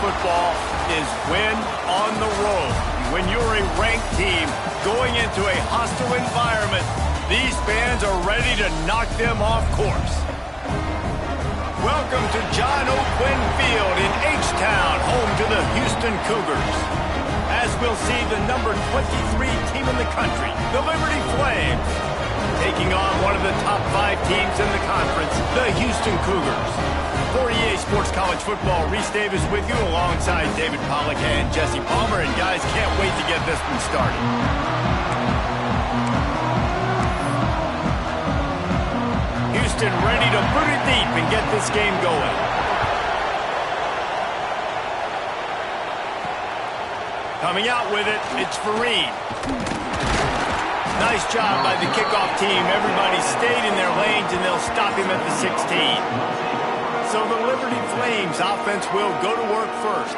football is win on the road. When you're a ranked team going into a hostile environment, these fans are ready to knock them off course. Welcome to John O. Quinn Field in H-Town, home to the Houston Cougars. As we'll see the number 23 team in the country, the Liberty Flames, taking on one of the top 5 teams in the conference, the Houston Cougars. For EA Sports College Football, Reese Davis with you alongside David Pollack and Jesse Palmer. And guys, can't wait to get this one started. Houston ready to boot it deep and get this game going. Coming out with it, it's Fareed. Nice job by the kickoff team. Everybody stayed in their lanes, and they'll stop him at the 16. So the Liberty Flames offense will go to work first.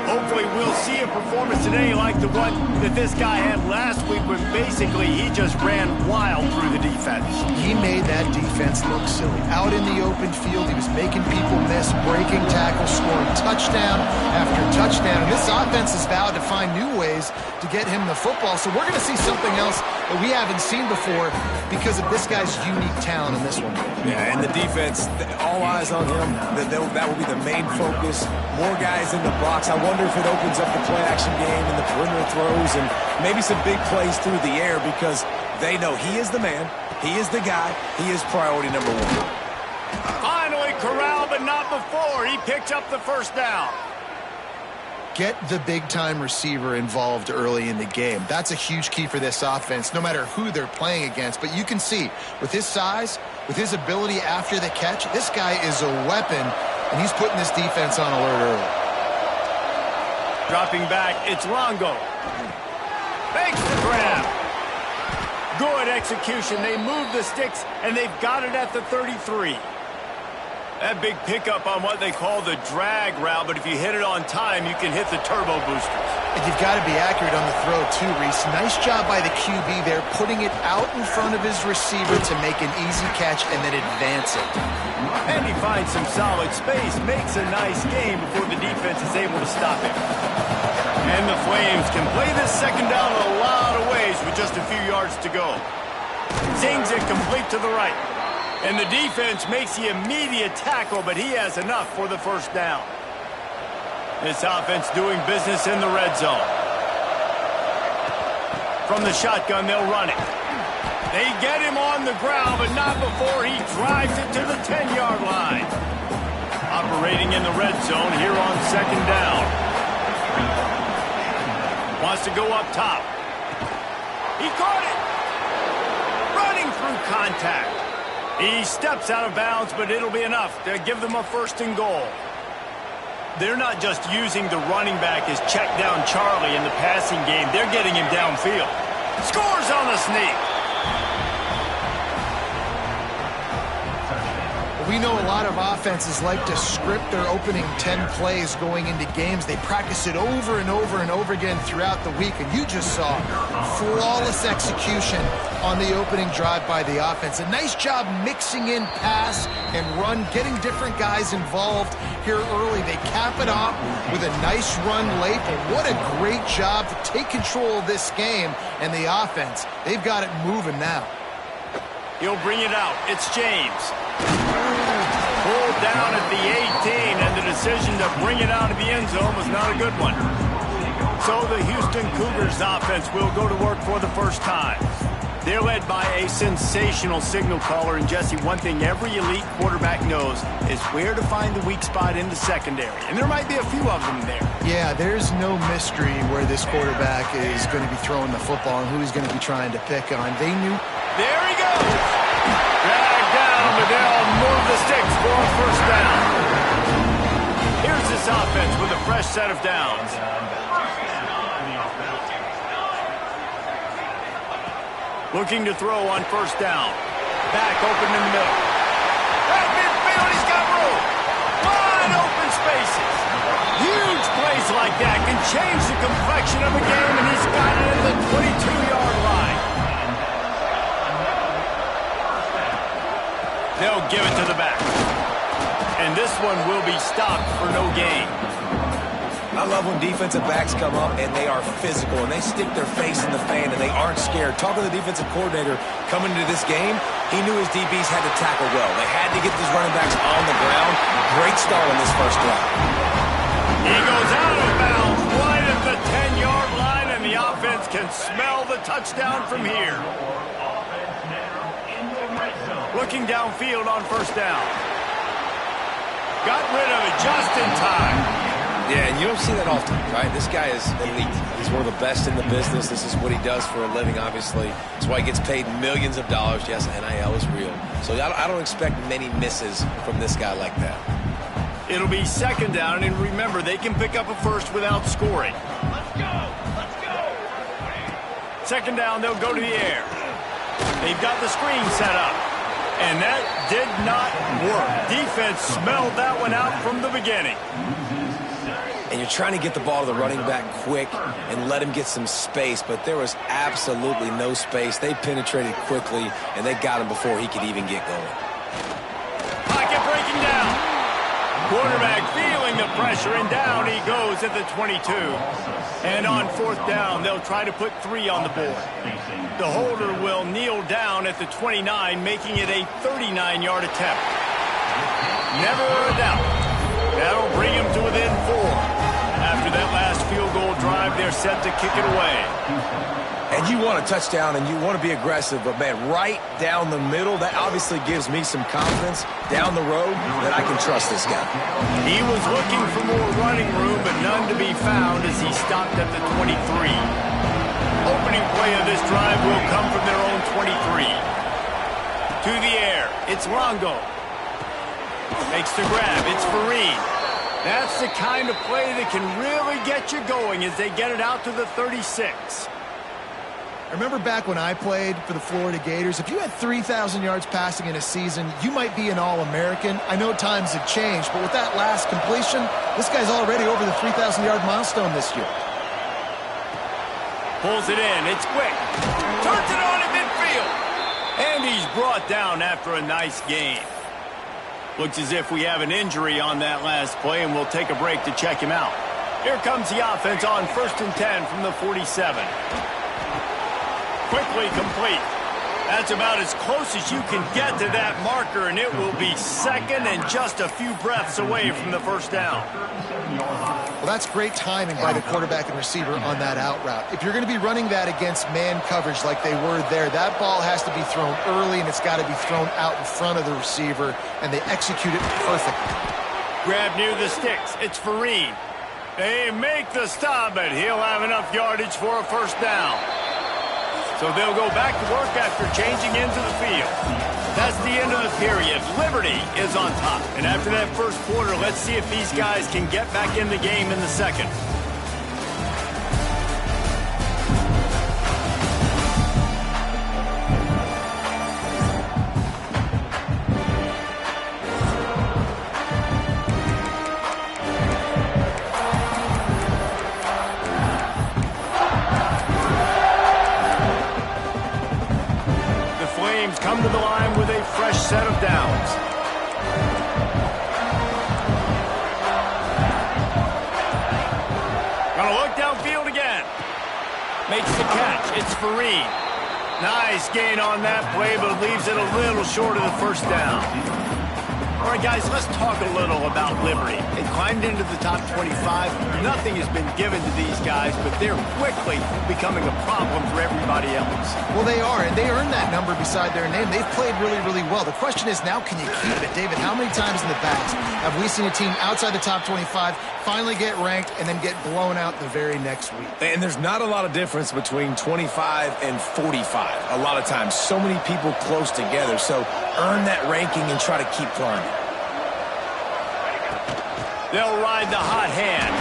Hopefully we'll see a performance today like the one that this guy had last week when basically he just ran wild through the defense. He made that defense look silly. Out in the open field, he was making people miss, breaking tackles, scoring touchdown after touchdown. And this offense has vowed to find new ways to get him the football. So we're going to see something else that we haven't seen before because of this guy's unique talent in this one. Yeah, and the defense, all eyes on him. That will be the main focus. More guys in the box. I wonder if it opens up the play-action game and the perimeter throws and maybe some big plays through the air because they know he is the man, he is the guy, he is priority number 1. Finally corralled, but not before. He picked up the first down. Get the big-time receiver involved early in the game. That's a huge key for this offense, no matter who they're playing against. But you can see, with his size, with his ability after the catch, this guy is a weapon, and he's putting this defense on alert early. Dropping back, it's Longo. Makes the grab. Good execution. They move the sticks, and they've got it at the 33. That big pickup on what they call the drag route, but if you hit it on time, you can hit the turbo boosters. And you've got to be accurate on the throw, too, Reese. Nice job by the QB there, putting it out in front of his receiver to make an easy catch and then advance it. And he finds some solid space, makes a nice game before the defense is able to stop him. And the Flames can play this second down in a lot of ways with just a few yards to go. Zings it complete to the right. And the defense makes the immediate tackle, but he has enough for the first down. This offense doing business in the red zone. From the shotgun, they'll run it. They get him on the ground, but not before he drives it to the 10-yard line. Operating in the red zone here on second down. Wants to go up top. He caught it. Running through contact. He steps out of bounds, but it'll be enough to give them a first and goal. They're not just using the running back as check down Charlie in the passing game. They're getting him downfield. Scores on the sneak. We know a lot of offenses like to script their opening 10 plays going into games. They practice it over and over and over again throughout the week, and you just saw flawless execution on the opening drive by the offense. A nice job mixing in pass and run, getting different guys involved here early. They cap it off with a nice run late, but what a great job to take control of this game and the offense. They've got it moving now. He'll bring it out. It's James. Pulled down at the 18, and the decision to bring it out of the end zone was not a good one. So the Houston Cougars offense will go to work for the first time. They're led by a sensational signal caller, and Jesse, one thing every elite quarterback knows is where to find the weak spot in the secondary, and there might be a few of them there. Yeah, there's no mystery where this quarterback is going to be throwing the football and who he's going to be trying to pick on. They knew. There he goes. Dragged down, but they'll move the sticks for a first down. Here's this offense with a fresh set of downs. Looking to throw on first down. Back open in the middle. At midfield, he's got room. Wide open spaces. Huge plays like that can change the complexion of a game, and he's got it at the 22-yard line. They'll give it to the back. And this one will be stopped for no gain. I love when defensive backs come up and they are physical and they stick their face in the fan and they aren't scared. Talking to the defensive coordinator coming into this game, he knew his DBs had to tackle well. They had to get these running backs on the ground. Great start on this first drive. He goes out of bounds right at the 10-yard line, and the offense can smell the touchdown from here. Looking downfield on first down. Got rid of it just in time. Yeah, and you don't see that often, right? This guy is elite. He's one of the best in the business. This is what he does for a living, obviously. That's why he gets paid millions of dollars. Yes, NIL is real. So I don't expect many misses from this guy like that. It'll be second down, and remember, they can pick up a first without scoring. Let's go! Let's go! Second down, they'll go to the air. They've got the screen set up. And that did not work. Defense smelled that one out from the beginning. And you're trying to get the ball to the running back quick and let him get some space, but there was absolutely no space. They penetrated quickly, and they got him before he could even get going. Pocket breaking down. Quarterback feeling the pressure, and down he goes at the 22. And on fourth down, they'll try to put 3 on the board. The holder will kneel down at the 29, making it a 39-yard attempt. Never a doubt. That'll bring him to within 4. After that last field goal drive, they're set to kick it away. And you want a touchdown and you want to be aggressive, but, man, right down the middle, that obviously gives me some confidence down the road that I can trust this guy. He was looking for more running room, but none to be found as he stopped at the 23. Opening play of this drive will come from their own 23. To the air, it's Longo. Makes the grab, it's Fareen. That's the kind of play that can really get you going as they get it out to the 36. I remember back when I played for the Florida Gators, if you had 3,000 yards passing in a season, you might be an All-American. I know times have changed, but with that last completion, this guy's already over the 3,000-yard milestone this year. Pulls it in, it's quick. Turns it on at midfield. And he's brought down after a nice gain. Looks as if we have an injury on that last play, and we'll take a break to check him out. Here comes the offense on 1st and 10 from the 47. Quickly complete. That's about as close as you can get to that marker, and it will be second and just a few breaths away from the first down. Well, that's great timing by the quarterback and receiver on that out route. If you're going to be running that against man coverage like they were there, that ball has to be thrown early, and it's got to be thrown out in front of the receiver, and they execute it perfectly. Grab near the sticks. It's Fareen. They make the stop, but he'll have enough yardage for a first down. So they'll go back to work after changing into the field. That's the end of the period. Liberty is on top. And after that first quarter, let's see if these guys can get back in the game in the second. Come to the line with a fresh set of downs. Gonna look downfield again. Makes the catch. It's Fareen. Nice gain on that play, but leaves it a little short of the first down. All right, guys, let's talk a little about Liberty. They climbed into the top 25. Nothing has been given to these guys, but they're quickly becoming a problem for everybody else. Well, they are, and they earned that number beside their name. They've played really, really well. The question is, now can you keep it? David, how many times in the past have we seen a team outside the top 25 finally get ranked and then get blown out the very next week? And there's not a lot of difference between 25 and 45 a lot of times. So many people close together. So earn that ranking and try to keep climbing. They'll ride the hot hand.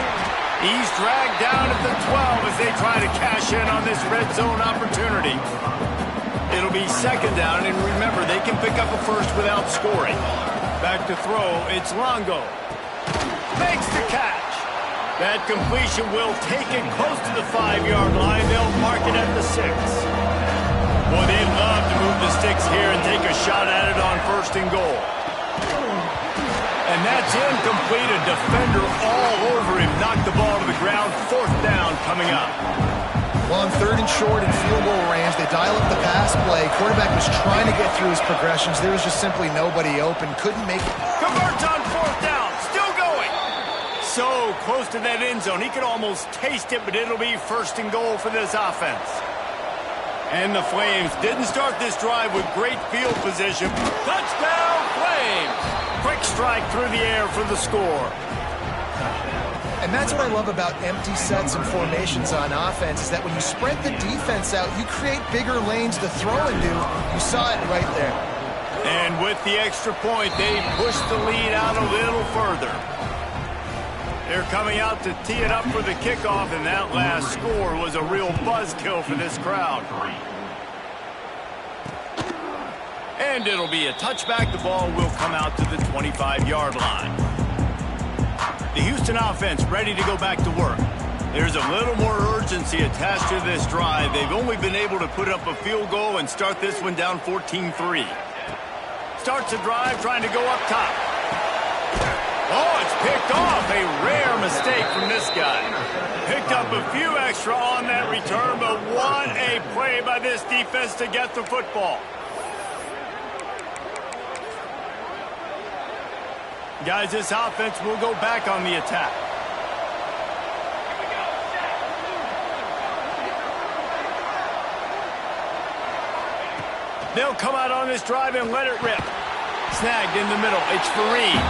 He's dragged down at the 12 as they try to cash in on this red zone opportunity. It'll be second down, and remember, they can pick up a first without scoring. Back to throw, it's Longo. Makes the catch. That completion will take it close to the 5-yard line. They'll mark it at the 6. Boy, they'd love to move the sticks here and take a shot at it on 1st and goal. And that's incomplete. A defender all over him. Knocked the ball to the coming up. Well, on 3rd and short and field goal range, they dial up the pass play. Quarterback was trying to get through his progressions. There was just simply nobody open. Couldn't make it. Converts on 4th down. Still going. So close to that end zone. He could almost taste it, but it'll be 1st and goal for this offense. And the Flames didn't start this drive with great field position. Touchdown, Flames! Quick strike through the air for the score. And that's what I love about empty sets and formations on offense, is that when you spread the defense out, you create bigger lanes to throw into. You saw it right there. And with the extra point, they pushed the lead out a little further. They're coming out to tee it up for the kickoff, and that last score was a real buzzkill for this crowd. And it'll be a touchback. The ball will come out to the 25-yard line. The Houston offense ready to go back to work. There's a little more urgency attached to this drive. They've only been able to put up a field goal and start this one down 14-3. Starts the drive trying to go up top. Oh, it's picked off. A rare mistake from this guy. Picked up a few extra on that return, but what a play by this defense to get the football. Guys, this offense will go back on the attack. They'll come out on this drive and let it rip. Snagged in the middle. It's Fareed.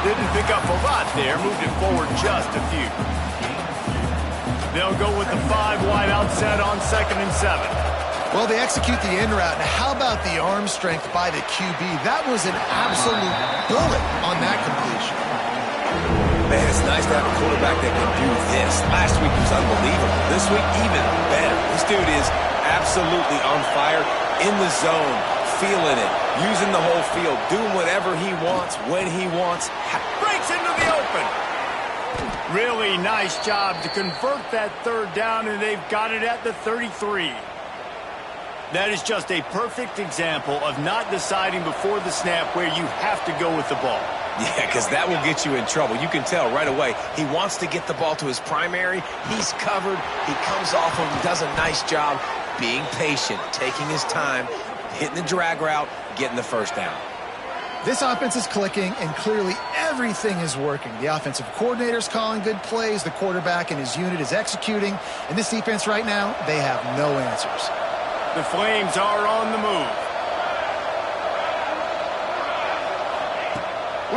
Didn't pick up a lot there. Moved it forward just a few. They'll go with the 5 wide outset on 2nd and 7. Well, they execute the in route. Now, how about the arm strength by the QB? That was an absolute bullet on that completion. Man, it's nice to have a quarterback that can do this. Last week was unbelievable. This week, even better. This dude is absolutely on fire, in the zone, feeling it, using the whole field, doing whatever he wants, when he wants. Breaks into the open. Really nice job to convert that 3rd down, and they've got it at the 33. That is just a perfect example of not deciding before the snap where you have to go with the ball. Yeah, because that will get you in trouble. You can tell right away he wants to get the ball to his primary. He's covered. He comes off him, does a nice job being patient, taking his time, hitting the drag route, getting the 1st down. This offense is clicking, and clearly everything is working. The offensive coordinator's calling good plays. The quarterback and his unit is executing. And this defense right now, they have no answers. The Flames are on the move.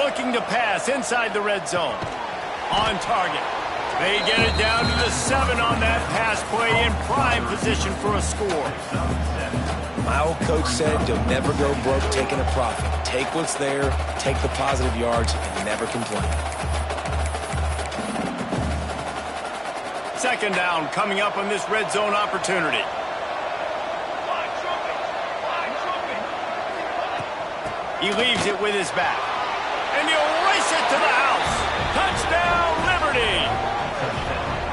Looking to pass inside the red zone. On target. They get it down to the 7 on that pass play, in prime position for a score. My old coach said you'll never go broke taking a profit. Take what's there, take the positive yards, and never complain. 2nd down coming up on this red zone opportunity. He leaves it with his back. And he'll race it to the house. Touchdown, Liberty!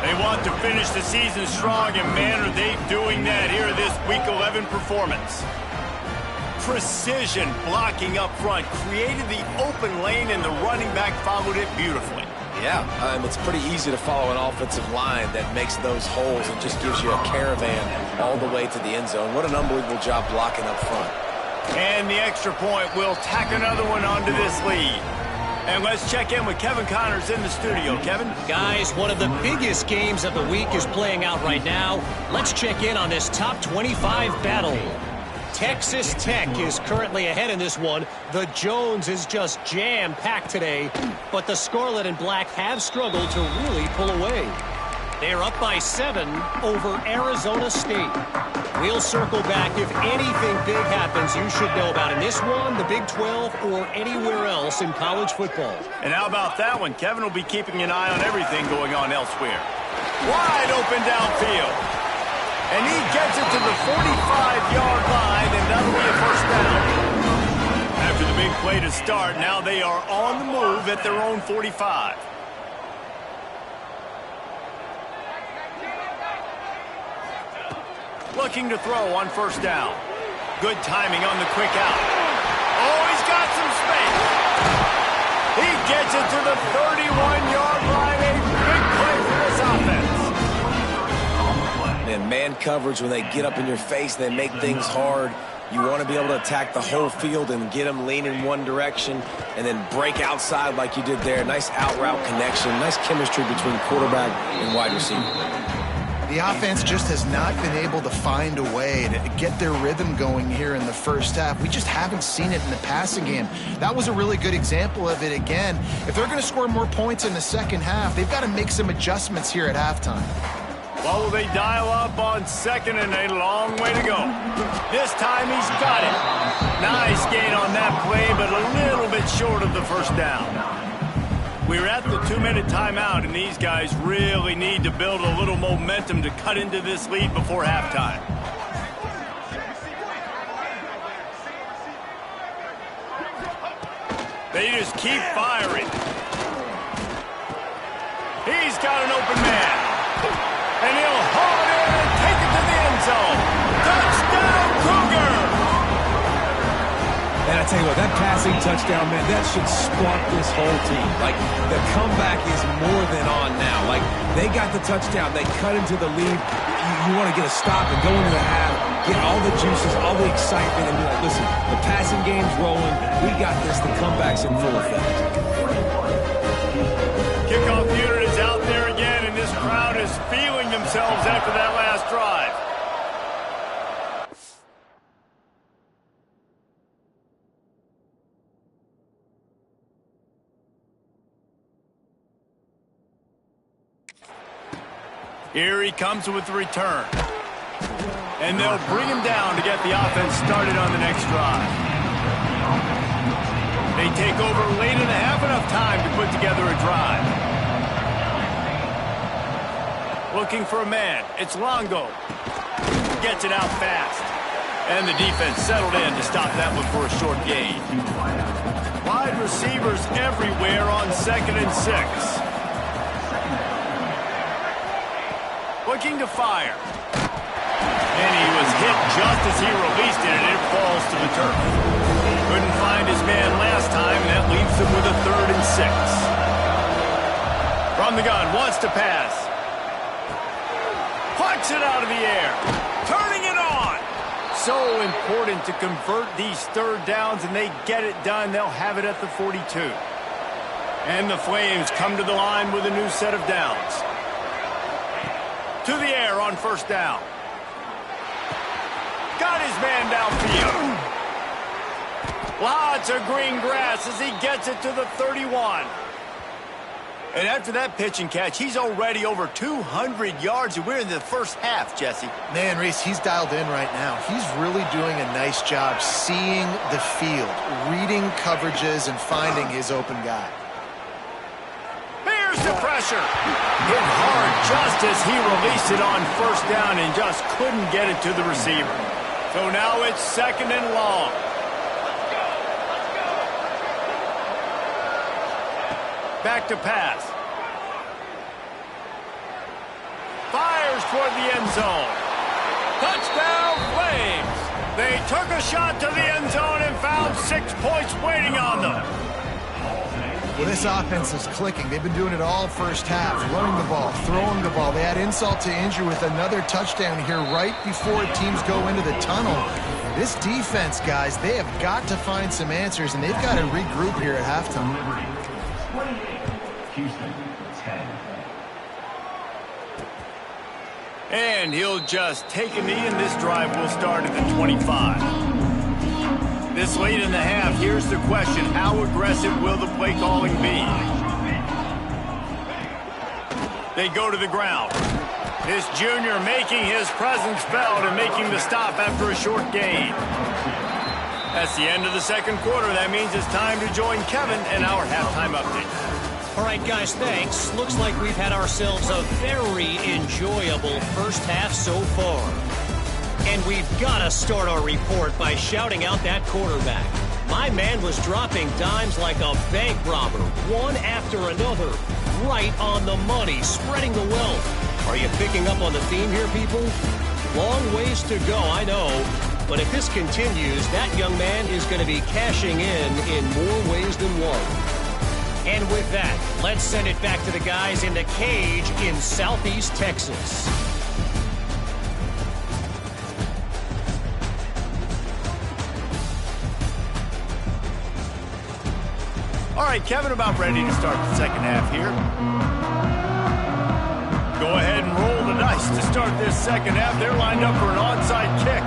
They want to finish the season strong, and man, are they doing that here this Week 11 performance. Precision blocking up front, created the open lane, and the running back followed it beautifully. Yeah, it's pretty easy to follow an offensive line that makes those holes and just gives you a caravan all the way to the end zone. What an unbelievable job blocking up front. And the extra point will tack another one onto this lead. And let's check in with Kevin Connors in the studio. Kevin? Guys, one of the biggest games of the week is playing out right now. Let's check in on this top 25 battle. Texas Tech is currently ahead in this one. The Jones is just jam-packed today, but the Scarlet and Black have struggled to really pull away. They're up by 7 over Arizona State. We'll circle back if anything big happens you should know about in this one, the Big 12, or anywhere else in college football. And how about that one? Kevin will be keeping an eye on everything going on elsewhere. Wide open downfield. And he gets it to the 45-yard line, and that'll be a 1st down. After the big play to start, now they are on the move at their own 45. Looking to throw on 1st down. Good timing on the quick out. Oh, he's got some space. He gets it to the 31-yard line. A big play for this offense. man coverage, when they get up in your face, they make things hard. You want to be able to attack the whole field and get them leaning one direction and then break outside like you did there. Nice out-route connection, nice chemistry between quarterback and wide receiver. The offense just has not been able to find a way to get their rhythm going here in the first half. We just haven't seen it in the passing game. That was a really good example of it again. If they're going to score more points in the second half, they've got to make some adjustments here at halftime. Well, will they dial up on second and a long way to go? This time he's got it. Nice gain on that play, but a little bit short of the first down. We're at the 2-minute timeout, and these guys really need to build a little momentum to cut into this lead before halftime. They just keep firing. He's got an open man. And he'll haul it in and take it to the end zone. Touchdown, Cougar! And I tell you what, that passing touchdown, man, that should spark this whole team. Like, the comeback is more than on now. Like, they got the touchdown. They cut into the lead. You want to get a stop and go into the half, get all the juices, all the excitement, and be like, listen, the passing game's rolling. We got this. The comeback's in full effect. Kickoff unit is out there again, and this crowd is feeling themselves after that last drive. Here he comes with the return. And they'll bring him down to get the offense started on the next drive. They take over late in the half, enough time to put together a drive. Looking for a man. It's Longo. Gets it out fast. And the defense settled in to stop that one for a short gain. Wide receivers everywhere on 2nd and 6. Looking to fire. And he was hit just as he released it, and it falls to the turf. Couldn't find his man last time, and that leaves him with a 3rd and 6. From the gun, wants to pass. Plucks it out of the air. Turning it on. So important to convert these 3rd downs, and they get it done. They'll have it at the 42. And the Flames come to the line with a new set of downs. To the air on 1st down. Got his man downfield. Lots of green grass as he gets it to the 31. And after that pitch and catch, he's already over 200 yards, and we're in the first half, Jesse. Man, Reese, he's dialed in right now. He's really doing a nice job seeing the field, reading coverages, and finding his open guy. Here's the pressure. Hit hard just as he released it on 1st down and just couldn't get it to the receiver. So now it's 2nd and long. Back to pass. Fires toward the end zone. Touchdown, Flames. They took a shot to the end zone and found 6 points waiting on them. Well, this offense is clicking. They've been doing it all first half, running the ball, throwing the ball. They had insult to injury with another touchdown here right before teams go into the tunnel. This defense, guys, they have got to find some answers, and they've got to regroup here at halftime. And he'll just take a knee, and this drive will start at the 25. This late in the half, here's the question. How aggressive will the play calling be? They go to the ground. This junior making his presence felt and making the stop after a short gain. That's the end of the 2nd quarter. That means it's time to join Kevin in our halftime update. All right, guys, thanks. Looks like we've had ourselves a very enjoyable first half so far. And we've got to start our report by shouting out that quarterback. My man was dropping dimes like a bank robber, one after another, right on the money, spreading the wealth. Are you picking up on the theme here, people? Long ways to go, I know. But if this continues, that young man is going to be cashing in more ways than one. And with that, let's send it back to the guys in the cage in Southeast Texas. All right, Kevin, about ready to start the second half here. Go ahead and roll the dice to start this second half. They're lined up for an onside kick.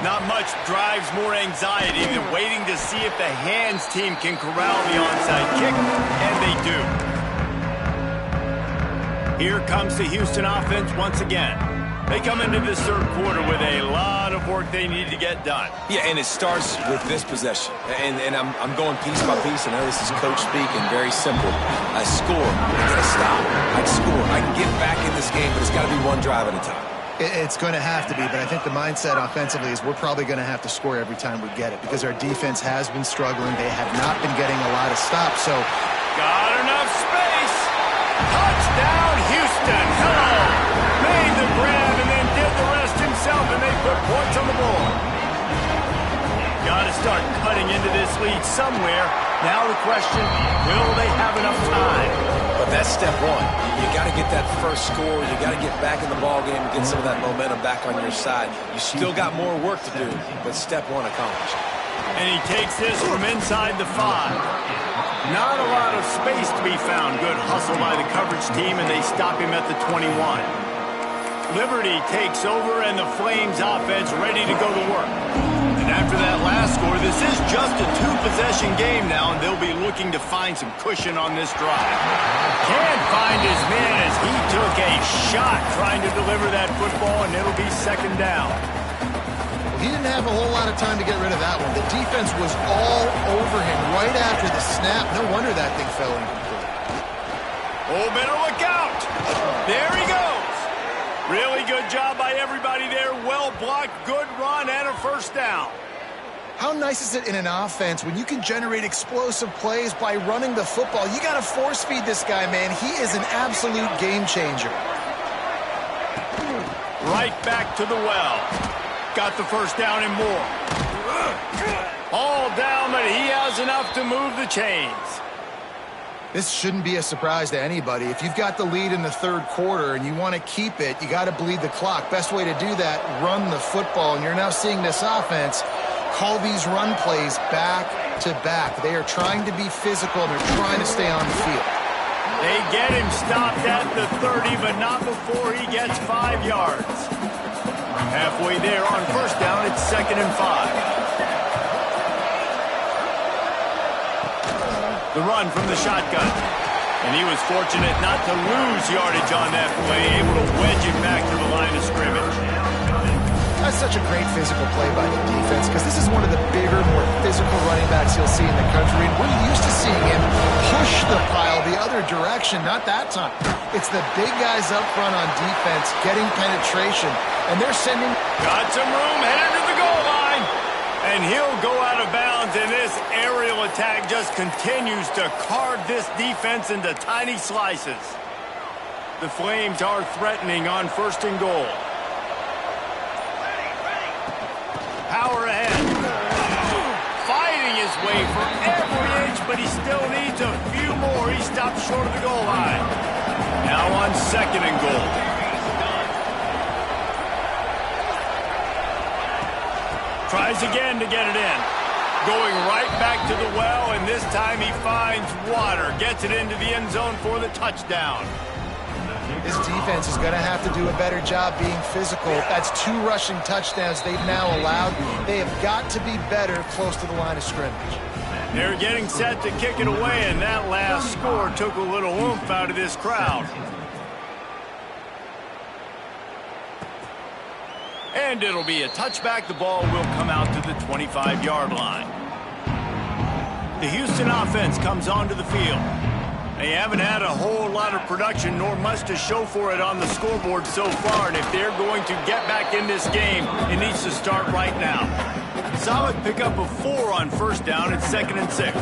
Not much drives more anxiety than waiting to see if the hands team can corral the onside kick, and they do. Here comes the Houston offense once again. They come into this third quarter with a lot of work they need to get done. Yeah, and it starts with this possession. And I'm going piece by piece. I know this is coach speak and very simple. I score. I got to stop. I score. I can get back in this game, but it's got to be one drive at a time. It's going to have to be, but I think the mindset offensively is we're probably going to have to score every time we get it because our defense has been struggling. They have not been getting a lot of stops. So, got enough space. Touchdown, Houston. Hello. Made the grab and then did the rest himself, and they put points on the board. Got to start cutting into this lead somewhere. Now the question, will they have enough time? But that's step one. You got to get that first score. You got to get back in the ballgame and get some of that momentum back on your side. You still got more work to do, but step one accomplished. And he takes this from inside the 5. Not a lot of space to be found. Good hustle by the coverage team, and they stop him at the 21. Liberty takes over, and the Flames offense ready to go to work. And after that last score, this is just a 2-possession game now, and they'll be looking to find some cushion on this drive. Can't find his man as he took a shot trying to deliver that football, and it'll be second down. he didn't have a whole lot of time to get rid of that one. The defense was all over him right after the snap. No wonder that thing fell incomplete. Oh, better look out. There he goes. Really good job by everybody there. Well blocked, good run, and a first down. How nice is it in an offense when you can generate explosive plays by running the football? You got to force feed this guy, man. He is an absolute game changer. Right back to the well. Got the first down and more. All down, but he has enough to move the chains. This shouldn't be a surprise to anybody. If you've got the lead in the third quarter and you want to keep it, you got to bleed the clock. Best way to do that, run the football. And you're now seeing this offense call these run plays back to back. They are trying to be physical. They're trying to stay on the field. They get him stopped at the 30, but not before he gets 5 yards. Halfway there on first down, it's 2nd and 5. The run from the shotgun. And he was fortunate not to lose yardage on that play, able to wedge it back to the line of scrimmage. That's such a great physical play by the defense because this is one of the bigger, more physical running backs you'll see in the country. And we're used to seeing him push the pile the other direction, not that time. It's the big guys up front on defense getting penetration, and they're sending... Got some room, headed to the goal line. And he'll go out of bounds, and this aerial attack just continues to carve this defense into tiny slices. The Flames are threatening on 1st and goal. Power ahead. Fighting his way for every inch, but he still needs a few more. He stopped short of the goal line. Now on 2nd and goal. Tries again to get it in. Going right back to the well, and this time he finds water. Gets it into the end zone for the touchdown. This defense is going to have to do a better job being physical. That's 2 rushing touchdowns they've now allowed. They have got to be better close to the line of scrimmage. They're getting set to kick it away, and that last score took a little oomph out of this crowd. And it'll be a touchback. The ball will come out to the 25-yard line. The Houston offense comes onto the field. They haven't had a whole lot of production, nor much to show for it on the scoreboard so far. And if they're going to get back in this game, it needs to start right now. Solid pickup of 4 on first down at 2nd and 6.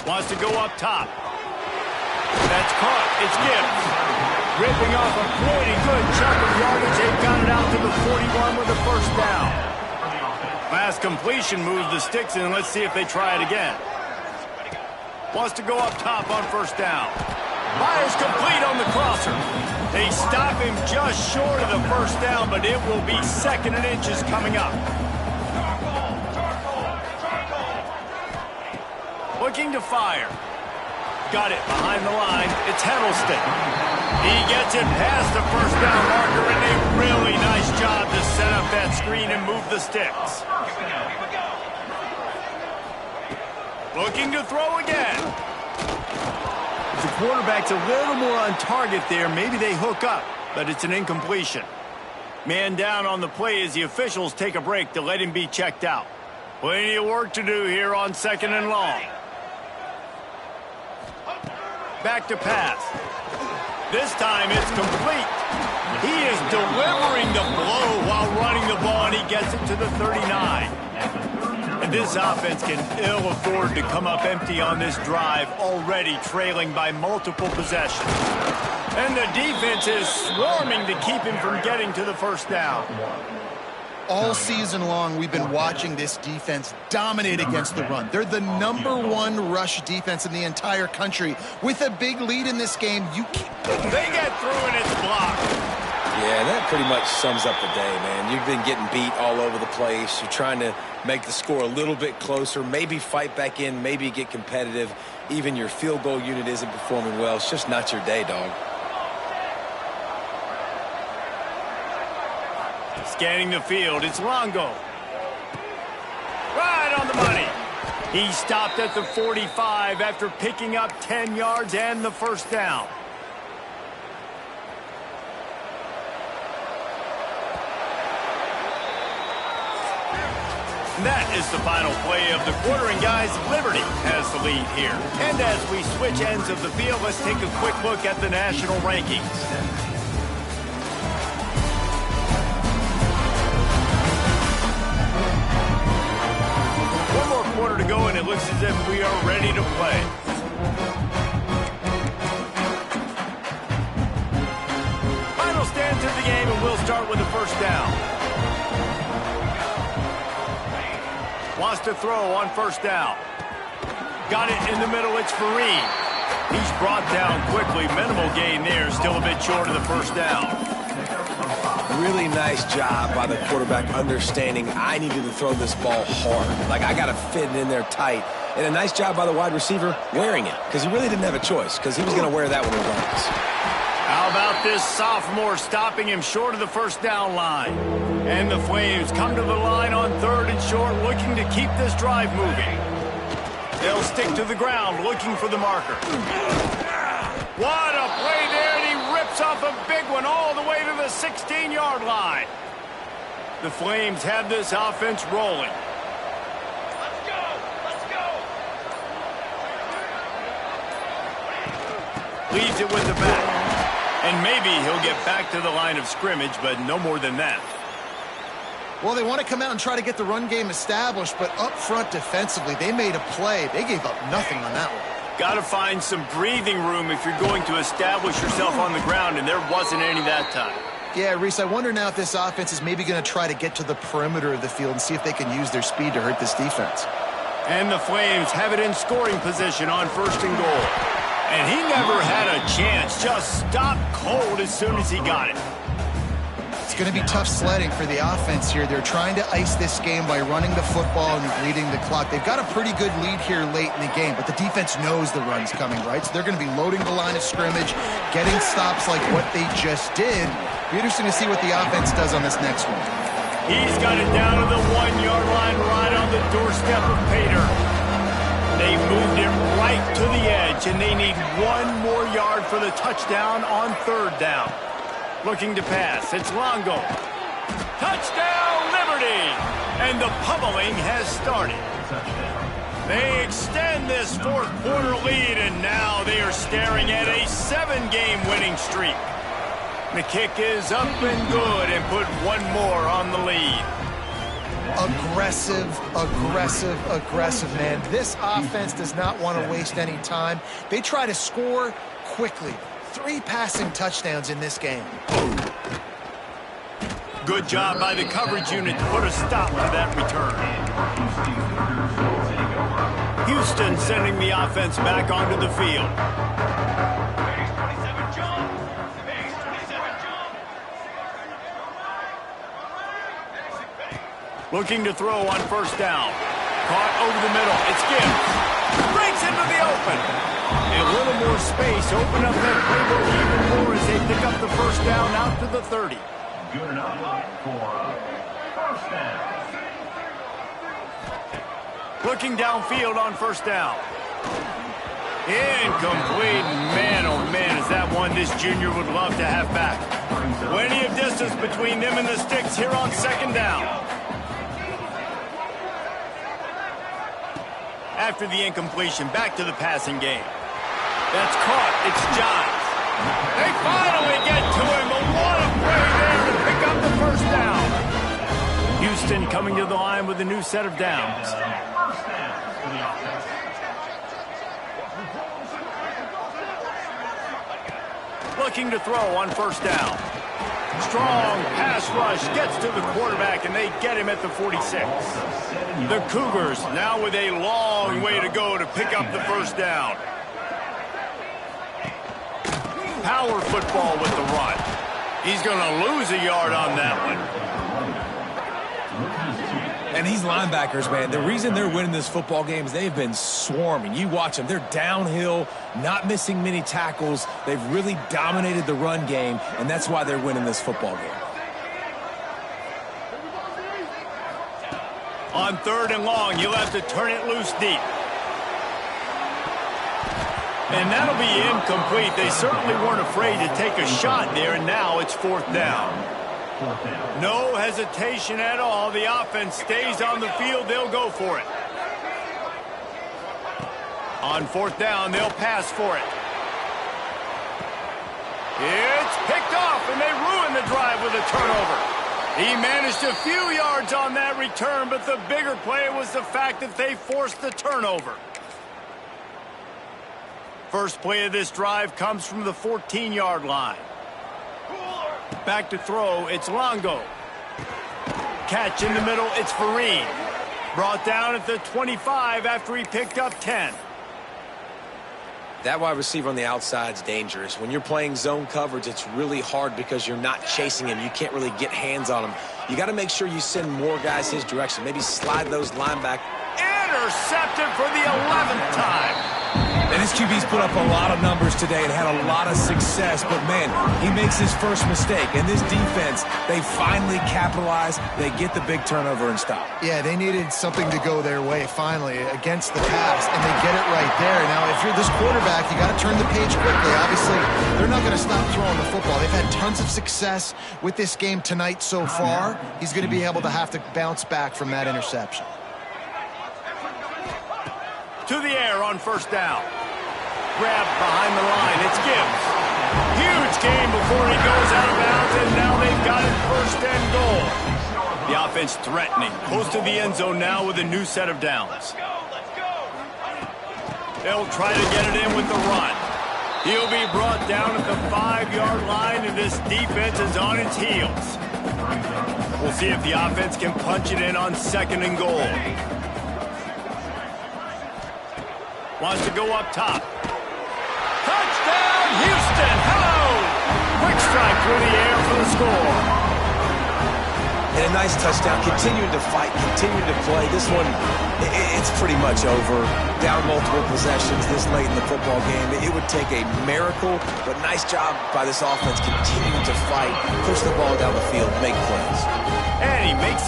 Wants to go up top. That's caught. It's Gibbs. Ripping off a pretty good chunk of yardage. They've got it out to the 41 with a first down. Last completion moves the sticks in. Let's see if they try it again. Wants to go up top on first down. Fires complete on the crosser. They stop him just short of the first down, but it will be 2nd and inches coming up. Looking to fire. Got it behind the line. It's Huddleston. He gets it past the first down marker, and a really nice job to set up that screen and move the sticks. Looking to throw again. If the quarterback's a little more on target there, maybe they hook up, but it's an incompletion. Man down on the play as the officials take a break to let him be checked out. Plenty of work to do here on 2nd and long. Back to pass. This time it's complete. He is delivering the blow while running the ball, and he gets it to the 39. And this offense can ill afford to come up empty on this drive, already trailing by multiple possessions. And the defense is swarming to keep him from getting to the first down. All season long, we've been watching this defense dominate against the run. They're the #1 rush defense in the entire country. With a big lead in this game, they get through and it's blocked. Yeah, that pretty much sums up the day, man. You've been getting beat all over the place. You're trying to make the score a little bit closer, maybe fight back in, maybe get competitive. Even your field goal unit isn't performing well. It's just not your day, dog. Scanning the field, it's Longo. Right on the money. He stopped at the 45 after picking up 10 yards and the first down. That is the final play of the quarter, and guys, Liberty has the lead here. And as we switch ends of the field, let's take a quick look at the national rankings. One more quarter to go, and it looks as if we are ready to play. Final stance of the game, and we'll start with the first down. Wants to throw on first down. Got it in the middle, it's Fareed. He's brought down quickly. Minimal gain there, still a bit short of the first down. Really nice job by the quarterback understanding I needed to throw this ball hard. Like, I got to fit it in there tight. And a nice job by the wide receiver wearing it, because he really didn't have a choice, because he was going to wear that one regardless. How about this sophomore stopping him short of the first down line? And the Flames come to the line on 3rd and short, looking to keep this drive moving. They'll stick to the ground, looking for the marker. What a play there, and he rips off a big one all the way to the 16-yard line. The Flames have this offense rolling. Let's go! Let's go! Leaves it with the back. And maybe he'll get back to the line of scrimmage, but no more than that. Well, they want to come out and try to get the run game established, but up front defensively, they made a play. They gave up nothing on that one. Got to find some breathing room if you're going to establish yourself on the ground, and there wasn't any that time. Yeah, Reese, I wonder now if this offense is maybe going to try to get to the perimeter of the field and see if they can use their speed to hurt this defense. And the Flames have it in scoring position on 1st and goal. And he never had a chance, just stopped cold as soon as he got it. It's going to be tough sledding for the offense here. They're trying to ice this game by running the football and bleeding the clock. They've got a pretty good lead here late in the game, but the defense knows the run's coming, right? So they're going to be loading the line of scrimmage, getting stops like what they just did. Be interesting to see what the offense does on this next one. He's got it down to the 1-yard line, right on the doorstep of Pater. They moved it right to the edge, and they need 1 more yard for the touchdown on 3rd down. Looking to pass, it's Longo. Touchdown, Liberty! And the pummeling has started. They extend this 4th quarter lead, and now they are staring at a 7-game winning streak. The kick is up and good, and put 1 more on the lead. Aggressive, aggressive, aggressive, man. This offense does not want to waste any time. They try to score quickly. 3 passing touchdowns in this game. Good job by the coverage unit to put a stop to that return. Houston sending the offense back onto the field. Looking to throw on first down. Caught over the middle. It's Gibbs. Breaks into the open. A little more space. Open up that playbook even more as they pick up the first down out to the 30. Good enough for first down. Looking downfield on first down. Incomplete. Man, oh man, is that one this junior would love to have back. Plenty of distance between them and the sticks here on second down. After the incompletion, back to the passing game. That's caught. It's Johns. They finally get to him, but what a play there to pick up the first down. Houston coming to the line with a new set of downs. Looking to throw on first down. Strong pass rush gets to the quarterback, and they get him at the 46. The Cougars now with a long way to go to pick up the first down. Power football with the run. He's going to lose a yard on that one. And these linebackers, man, the reason they're winning this football game is they've been swarming. You watch them. They're downhill, not missing many tackles. They've really dominated the run game, and that's why they're winning this football game. On third and long, you'll have to turn it loose deep. And that'll be incomplete. They certainly weren't afraid to take a shot there, and now it's fourth down. No hesitation at all. The offense stays on the field. They'll go for it. On fourth down, they'll pass for it. It's picked off, and they ruin the drive with a turnover. He managed a few yards on that return, but the bigger play was the fact that they forced the turnover. First play of this drive comes from the 14-yard line. Back to throw, it's Longo. Catch in the middle, it's Vereen. Brought down at the 25 after he picked up 10. That wide receiver on the outside is dangerous. When you're playing zone coverage, it's really hard because you're not chasing him. You can't really get hands on him. You got to make sure you send more guys his direction. Maybe slide those linebackers. Intercepted for the 11th time. And his QB's put up a lot of numbers today and had a lot of success, but man, he makes his first mistake. And this defense, they finally capitalize, they get the big turnover and stop. Yeah, they needed something to go their way finally against the pass, and they get it right there. Now, if you're this quarterback, you got to turn the page quickly. Obviously, they're not going to stop throwing the football. They've had tons of success with this game tonight so far. He's going to be able to have to bounce back from that interception. To the air on first down. Grab behind the line. It's Gibbs. Huge game before he goes out of bounds, and now they've got it first and goal. The offense threatening. Close to the end zone now with a new set of downs. They'll try to get it in with the run. He'll be brought down at the 5-yard line, and this defense is on its heels. We'll see if the offense can punch it in on second and goal. Wants to go up top. Touchdown, Houston! Hello! Quick strike through the air for the score. And a nice touchdown. Continuing to fight, continuing to play. This one, it's pretty much over. Down multiple possessions this late in the football game. It would take a miracle, but nice job by this offense continuing to fight, push the ball down the field, make plays. And he makes